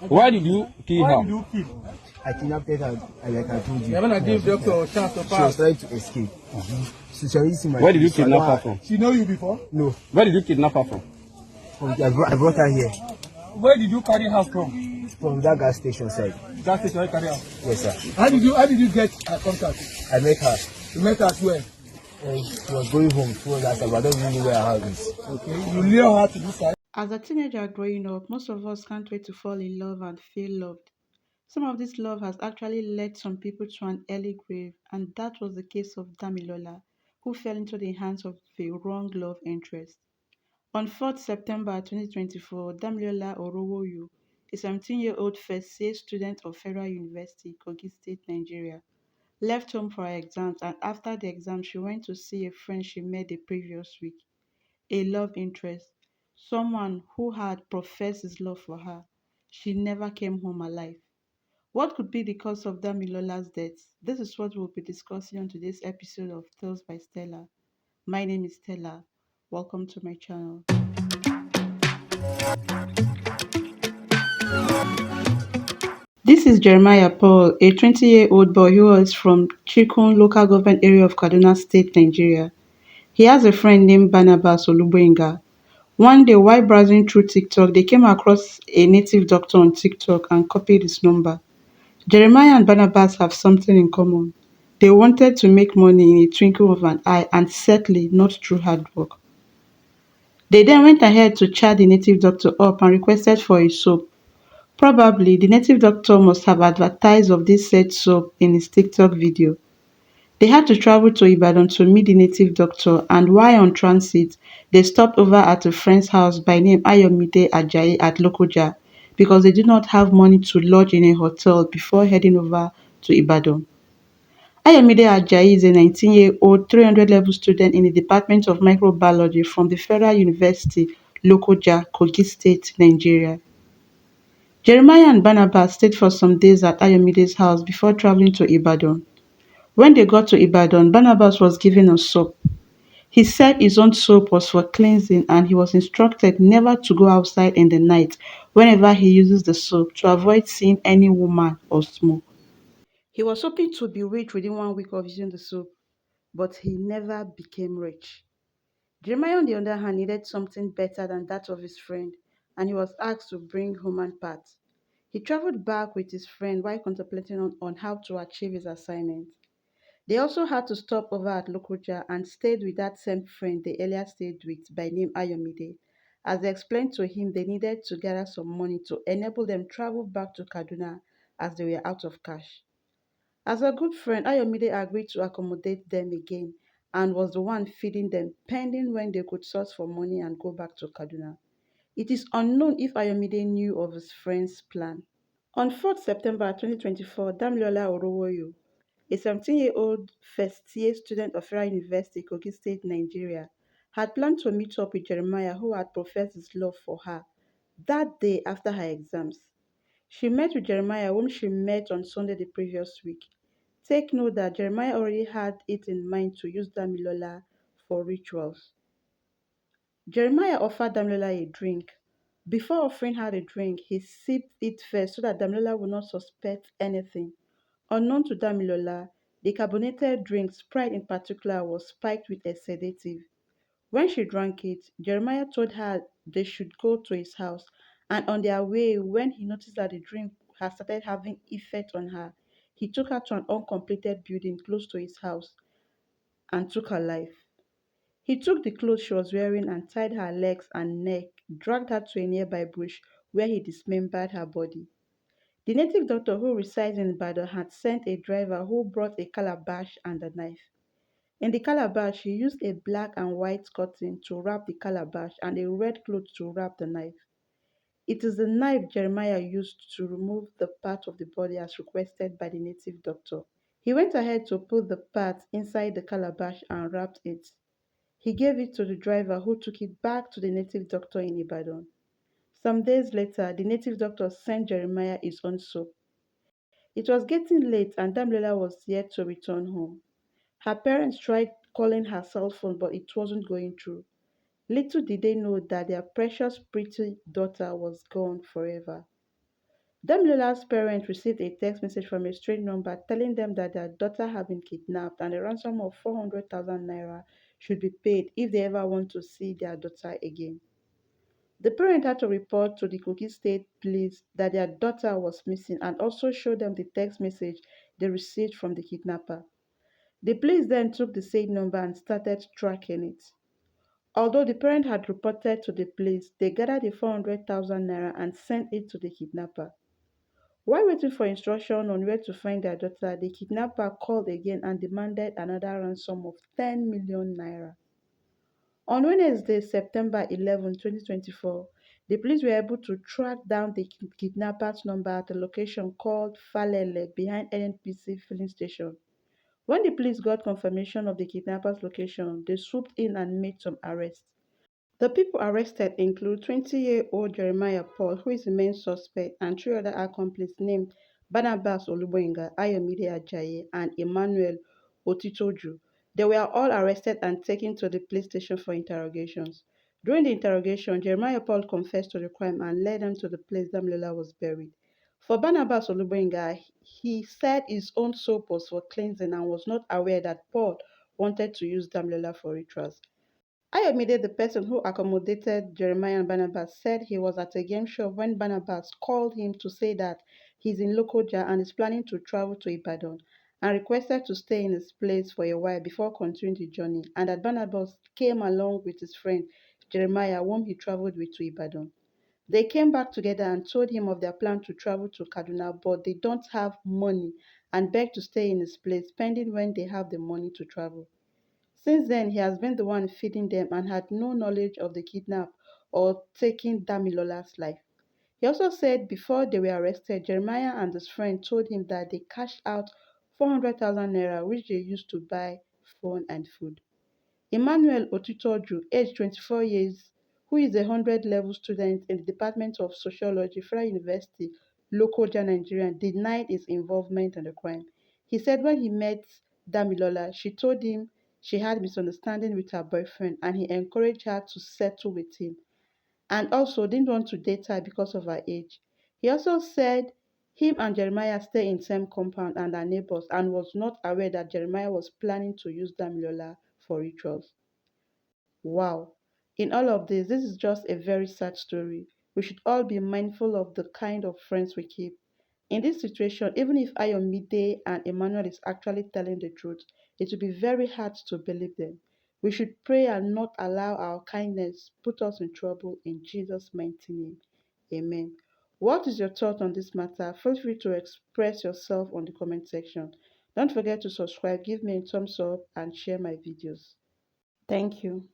Why did you kill Why did her? you kill? I kidnapped her, like I told you. You're gonna give doctor a chance to She was pass. trying to escape. So she already seen my Where did you face, so I kidnap her don't from? She know you before? no. Where did you kidnap her from? I brought her here Where did you carry her from? from that gas station side. That station where you carry her. Yes, sir. How did you get her contact? I met her You met her at where? and she was going home towards that side, but I don't really know where her house is. Okay. You lure her to this side. As a teenager growing up, most of us can't wait to fall in love and feel loved. Some of this love has actually led some people to an early grave, and that was the case of Damilola, who fell into the hands of a wrong love interest. On 4th September 2024, Damilola OROWOYO, a 17-year-old first-year student of Federal University, Kogi State, Nigeria, left home for her exams, and after the exam, she went to see a friend she met the previous week, a love interest, someone who had professed his love for her. She never came home alive. What could be the cause of Damilola's death? This is what we'll be discussing on today's episode of Tales by Stella. My name is Stella. Welcome to my channel. This is Jeremiah Paul, a 20-year-old boy who is from Chikun local government area of Kaduna State, Nigeria. He has a friend named Barnabas Olubenga. One day, while browsing through TikTok, they came across a native doctor on TikTok and copied his number. Jeremiah and Barnabas have something in common. They wanted to make money in a twinkle of an eye and certainly not through hard work. They then went ahead to chat the native doctor up and requested for a soap. Probably the native doctor must have advertised of this said soap in his TikTok video. They had to travel to Ibadan to meet the native doctor, and while on transit, they stopped over at a friend's house by name Ayomide Ajayi at Lokoja because they did not have money to lodge in a hotel before heading over to Ibadan. Ayomide Ajayi is a 19-year-old 300 level student in the Department of Microbiology from the Federal University, Lokoja, Kogi State, Nigeria. Jeremiah and Barnabas stayed for some days at Ayomide's house before traveling to Ibadan. When they got to Ibadan, Barnabas was given a soap. He said his own soap was for cleansing and he was instructed never to go outside in the night whenever he uses the soap to avoid seeing any woman or smoke. He was hoping to be rich within 1 week of using the soap, but he never became rich. Jeremiah, on the other hand, needed something better than that of his friend, and he was asked to bring human parts. He traveled back with his friend while contemplating on how to achieve his assignment. They also had to stop over at Lokoja and stayed with that same friend they earlier stayed with by name Ayomide. As they explained to him, they needed to gather some money to enable them travel back to Kaduna as they were out of cash. As a good friend, Ayomide agreed to accommodate them again and was the one feeding them pending when they could source for money and go back to Kaduna. It is unknown if Ayomide knew of his friend's plan. On 4th September 2024, Damilola OROWOYO, a 17-year-old first-year student of Federal University, Kogi State, Nigeria, had planned to meet up with Jeremiah, who had professed his love for her, that day after her exams. She met with Jeremiah, whom she met on Sunday the previous week. Take note that Jeremiah already had it in mind to use Damilola for rituals. Jeremiah offered Damilola a drink. Before offering her the drink, he sipped it first so that Damilola would not suspect anything. Unknown to Damilola, the carbonated drink, Sprite in particular, was spiked with a sedative. When she drank it, Jeremiah told her they should go to his house, and on their way, when he noticed that the drink had started having effect on her, he took her to an uncompleted building close to his house and took her life. He took the clothes she was wearing and tied her legs and neck, dragged her to a nearby bush where he dismembered her body. The native doctor who resides in Ibadan had sent a driver who brought a calabash and a knife. In the calabash, he used a black and white cotton to wrap the calabash and a red cloth to wrap the knife. It is the knife Jeremiah used to remove the part of the body as requested by the native doctor. He went ahead to put the part inside the calabash and wrapped it. He gave it to the driver who took it back to the native doctor in Ibadan. Some days later, the native doctor sent Jeremiah his own soap. It was getting late and Damilola was yet to return home. Her parents tried calling her cell phone, but it wasn't going through. Little did they know that their precious pretty daughter was gone forever. Damilola's parents received a text message from a strange number telling them that their daughter had been kidnapped and a ransom of 400,000 naira should be paid if they ever want to see their daughter again. The parent had to report to the Kogi State Police that their daughter was missing and also show them the text message they received from the kidnapper. The police then took the said number and started tracking it. Although the parent had reported to the police, they gathered the 400,000 naira and sent it to the kidnapper. While waiting for instruction on where to find their daughter, the kidnapper called again and demanded another ransom of 10 million naira. On Wednesday, September 11, 2024, the police were able to track down the kidnapper's number at a location called Falele behind NNPC filling station. When the police got confirmation of the kidnapper's location, they swooped in and made some arrests. The people arrested include 20-year-old Jeremiah Paul, who is the main suspect, and three other accomplices named Barnabas Oluboyinga, Ayomide Ajayi, and Emmanuel Otitoju. They were all arrested and taken to the police station for interrogations. During the interrogation, Jeremiah Paul confessed to the crime and led them to the place Damilola was buried. For Barnabas Oluboyinga, he said his own soap was for cleansing and was not aware that Paul wanted to use Damilola for rituals. Ayomide, the person who accommodated Jeremiah and Barnabas, said he was at a game shop when Barnabas called him to say that he's in Lokoja and is planning to travel to Ibadan and requested to stay in his place for a while before continuing the journey, and that Barnabas came along with his friend Jeremiah, whom he traveled with to Ibadan. They came back together and told him of their plan to travel to Kaduna, but they don't have money and begged to stay in his place pending when they have the money to travel. Since then, he has been the one feeding them and had no knowledge of the kidnap or taking Damilola's life. He also said before they were arrested, Jeremiah and his friend told him that they cashed out 400,000 naira, which they used to buy phone and food. Emmanuel Otitoju, aged 24 years, who is a 100-level student in the Department of Sociology, Federal University, Lokoja, Nigeria, denied his involvement in the crime. He said when he met Damilola, she told him she had misunderstanding with her boyfriend and he encouraged her to settle with him and also didn't want to date her because of her age. He also said him and Jeremiah stay in same compound and are neighbors and was not aware that Jeremiah was planning to use Damilola for rituals. Wow. In all of this is just a very sad story. We should all be mindful of the kind of friends we keep. In this situation, even if Ayomide and Emmanuel is actually telling the truth, it will be very hard to believe them. We should pray and not allow our kindness put us in trouble in Jesus' mighty name. Amen. What is your thought on this matter? Feel free to express yourself on the comment section. Don't forget to subscribe, give me a thumbs up, and share my videos. Thank you.